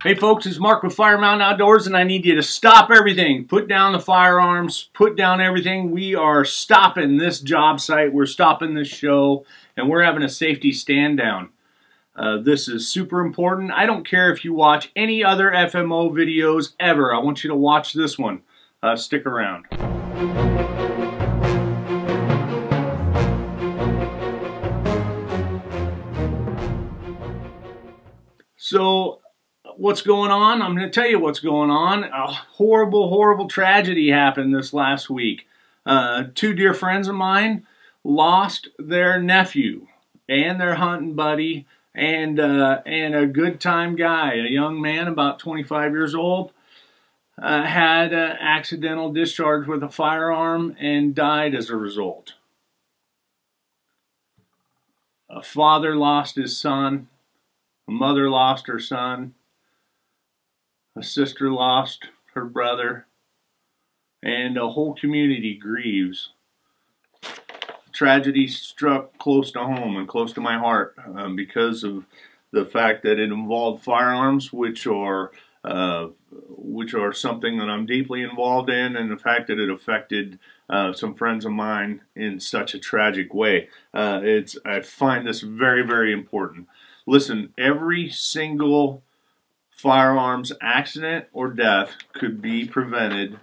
Hey folks, it's Mark with Firearms Outdoors, and I need you to stop everything. Put down the firearms, put down everything. We are stopping this job site, we're stopping this show, and we're having a safety stand down. This is super important. I don't care if you watch any other FMO videos ever. I want you to watch this one. Stick around. So, what's going on? I'm going to tell you what's going on. A horrible, horrible tragedy happened this last week. Two dear friends of mine lost their nephew and their hunting buddy and a good time guy, a young man about 25 years old, had an accidental discharge with a firearm and died as a result. A father lost his son. A mother lost her son. A sister lost her brother, and a whole community grieves. Tragedy struck close to home and close to my heart because of the fact that it involved firearms, which are something that I'm deeply involved in, and the fact that it affected some friends of mine in such a tragic way. I find this very, very important. Listen, every single firearms accident or death could be prevented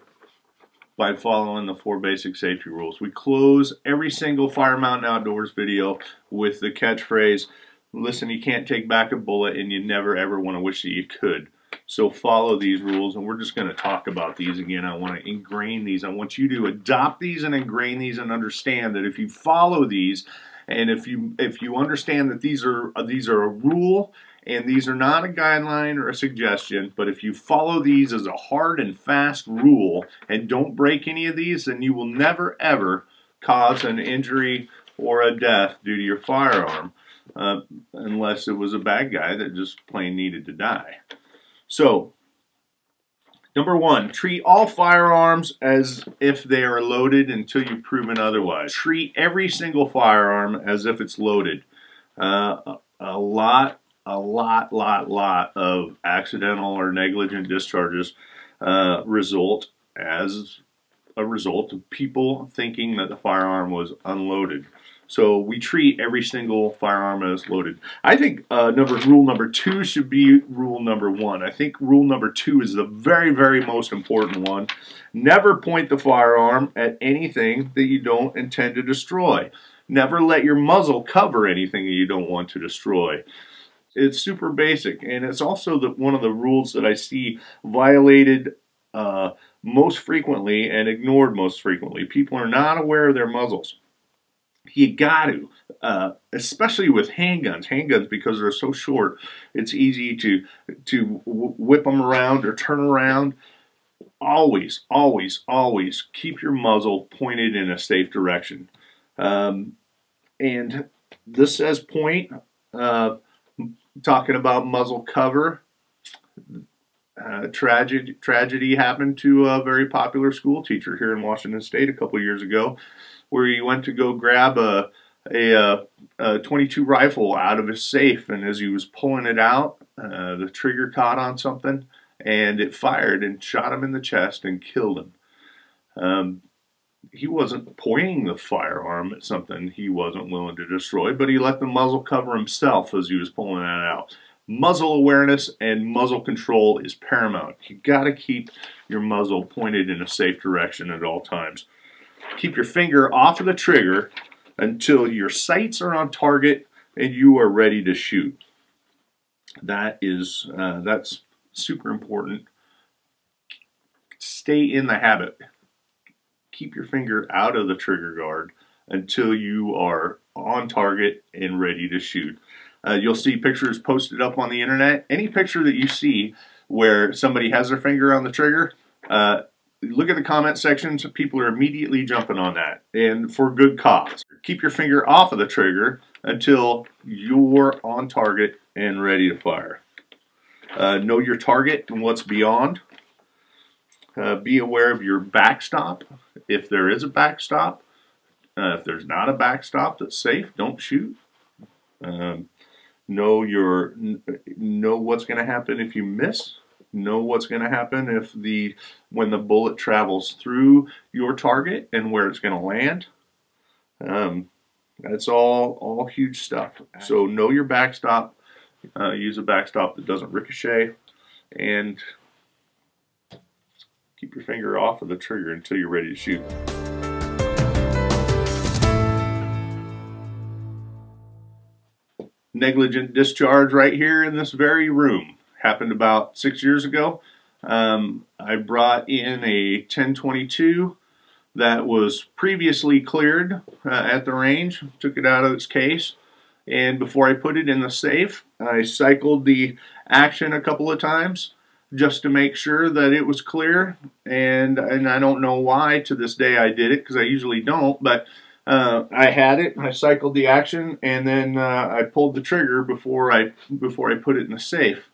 by following the 4 basic safety rules. We close every single Fire Mountain Outdoors video with the catchphrase, listen, you can't take back a bullet and you never ever want to wish that you could. So follow these rules, and we're just going to talk about these again. I want to ingrain these. I want you to adopt these and ingrain these and understand that if you follow these, and if you understand that these are a rule, and these are not a guideline or a suggestion, but if you follow these as a hard and fast rule and don't break any of these, then you will never ever cause an injury or a death due to your firearm, unless it was a bad guy that just plain needed to die. So, number 1, treat all firearms as if they are loaded until you've proven otherwise. Treat every single firearm as if it's loaded. A lot of accidental or negligent discharges result as a result of people thinking that the firearm was unloaded. So we treat every single firearm as loaded. I think rule number 2 should be rule number 1. I think rule number 2 is the very, very most important one. Never point the firearm at anything that you don't intend to destroy. Never let your muzzle cover anything that you don't want to destroy. It's super basic, and it's also one of the rules that I see violated most frequently and ignored most frequently. People are not aware of their muzzles. You got to, especially with handguns. Handguns, because they're so short, it's easy to whip them around or turn around. Always, always, always keep your muzzle pointed in a safe direction. And this says point. Talking about muzzle cover, tragedy happened to a very popular school teacher here in Washington State a couple years ago, where he went to go grab a 22 rifle out of his safe, and as he was pulling it out, the trigger caught on something, and it fired and shot him in the chest and killed him. He wasn't pointing the firearm at something he wasn't willing to destroy, but he let the muzzle cover himself as he was pulling that out. Muzzle awareness and muzzle control is paramount. You got to keep your muzzle pointed in a safe direction at all times. Keep your finger off of the trigger until your sights are on target and you are ready to shoot. That's super important. Stay in the habit. Keep your finger out of the trigger guard until you are on target and ready to shoot. You'll see pictures posted up on the internet. Any picture that you see where somebody has their finger on the trigger, look at the comment sections. People are immediately jumping on that, and for good cause. Keep your finger off of the trigger until you're on target and ready to fire. Know your target and what's beyond. Be aware of your backstop. If there is a backstop, if there's not a backstop that's safe, don't shoot. Know what's going to happen if you miss. Know what's going to happen if when the bullet travels through your target and where it's going to land. That's all huge stuff. So know your backstop. Use a backstop that doesn't ricochet, and keep your finger off of the trigger until you're ready to shoot. Negligent discharge right here in this very room. Happened about 6 years ago. I brought in a 1022 that was previously cleared at the range, took it out of its case, and before I put it in the safe, I cycled the action a couple of times just to make sure that it was clear, and I don't know why to this day I did it, because I usually don't, but I had it, I cycled the action, and then I pulled the trigger before I put it in the safe.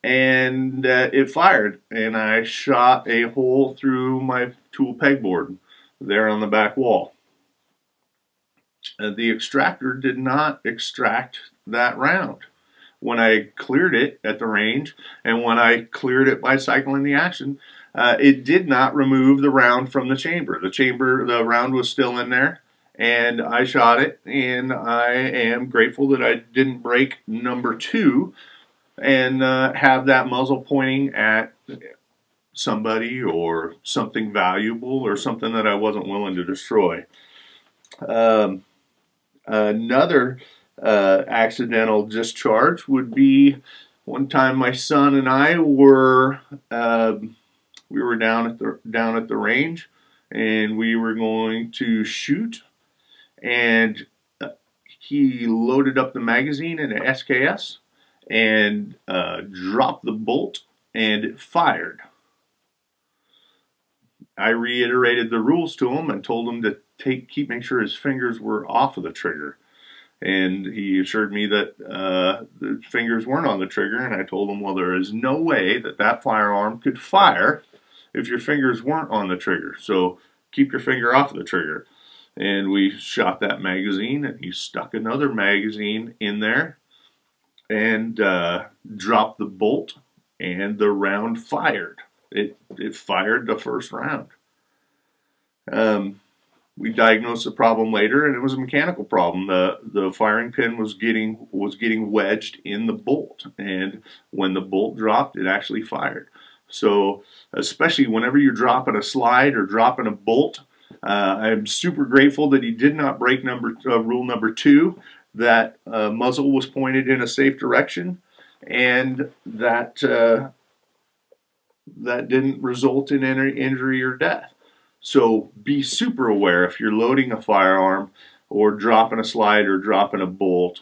And it fired, and I shot a hole through my tool pegboard there on the back wall. The extractor did not extract that round. When I cleared it at the range, and when I cleared it by cycling the action, it did not remove the round from the chamber. The round was still in there, and I shot it, and I am grateful that I didn't break number 2 and have that muzzle pointing at somebody or something valuable or something that I wasn't willing to destroy. Another accidental discharge would be one time my son and I were we were down at the range, and we were going to shoot, and he loaded up the magazine in an SKS and dropped the bolt, and it fired. I reiterated the rules to him and told him to make sure his fingers were off of the trigger. And he assured me that the fingers weren't on the trigger, and I told him, well, there is no way that firearm could fire if your fingers weren't on the trigger. So keep your finger off of the trigger. And we shot that magazine, and he stuck another magazine in there and dropped the bolt, and the round fired. It fired the first round. We diagnosed the problem later, and it was a mechanical problem. The firing pin was getting wedged in the bolt, and when the bolt dropped, it actually fired. So especially whenever you're dropping a slide or dropping a bolt, I'm super grateful that he did not break rule number 2, that muzzle was pointed in a safe direction, and that didn't result in any injury or death. So be super aware if you're loading a firearm or dropping a slide or dropping a bolt.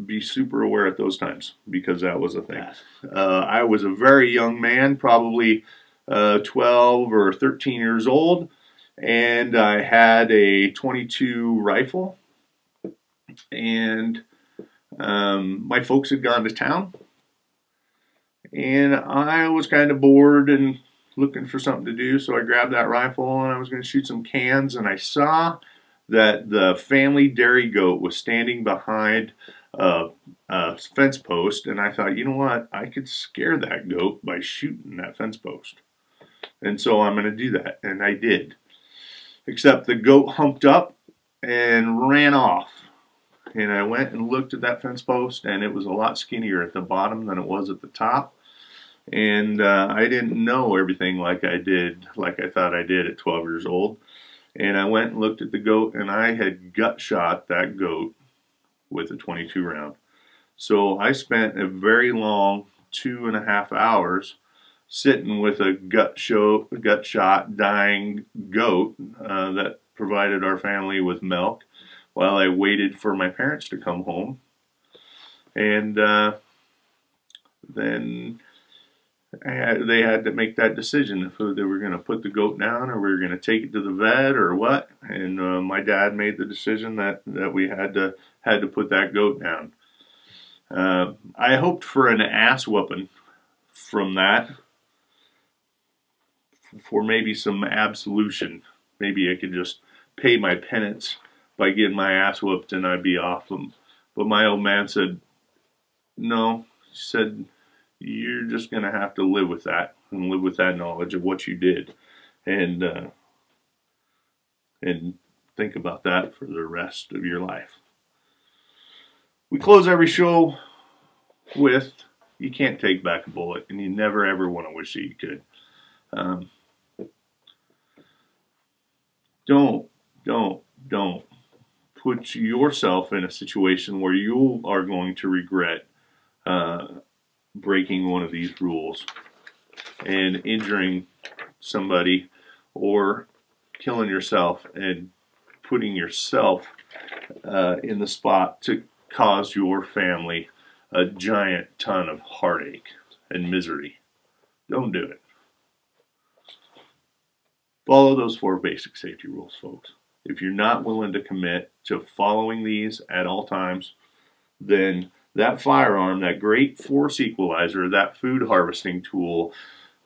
Be super aware at those times, because that was a thing. I was a very young man, probably 12 or 13 years old, and I had a 22 rifle, and my folks had gone to town, and I was kind of bored and looking for something to do, so I grabbed that rifle and I was going to shoot some cans, and I saw that the family dairy goat was standing behind a fence post, and I thought, you know what, I could scare that goat by shooting that fence post. And so I'm going to do that, and I did. Except the goat humped up and ran off. And I went and looked at that fence post, and it was a lot skinnier at the bottom than it was at the top. And I didn't know everything like I thought I did at 12 years old. And I went and looked at the goat, and I had gut shot that goat with a 22 round. So I spent a very long 2.5 hours sitting with a gut shot dying goat that provided our family with milk while I waited for my parents to come home. And then they had to make that decision if they were going to put the goat down, or we were going to take it to the vet, or what. And my dad made the decision that we had to put that goat down. I hoped for an ass whooping from that, for maybe some absolution. Maybe I could just pay my penance by getting my ass whooped, and I'd be off But my old man said, no, he said, you're just going to have to live with that and live with that knowledge of what you did. And think about that for the rest of your life. We close every show with, you can't take back a bullet, and you never ever want to wish that you could. Don't put yourself in a situation where you are going to regret breaking one of these rules and injuring somebody or killing yourself and putting yourself in the spot to cause your family a giant ton of heartache and misery. Don't do it. Follow those 4 basic safety rules, folks. If you're not willing to commit to following these at all times, then that firearm, that great force equalizer, that food harvesting tool,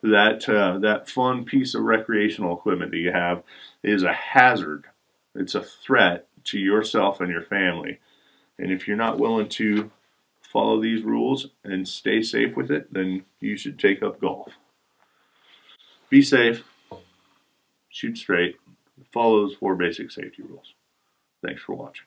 that fun piece of recreational equipment that you have is a hazard. It's a threat to yourself and your family. And if you're not willing to follow these rules and stay safe with it, then you should take up golf. Be safe, shoot straight, follow those 4 basic safety rules. Thanks for watching.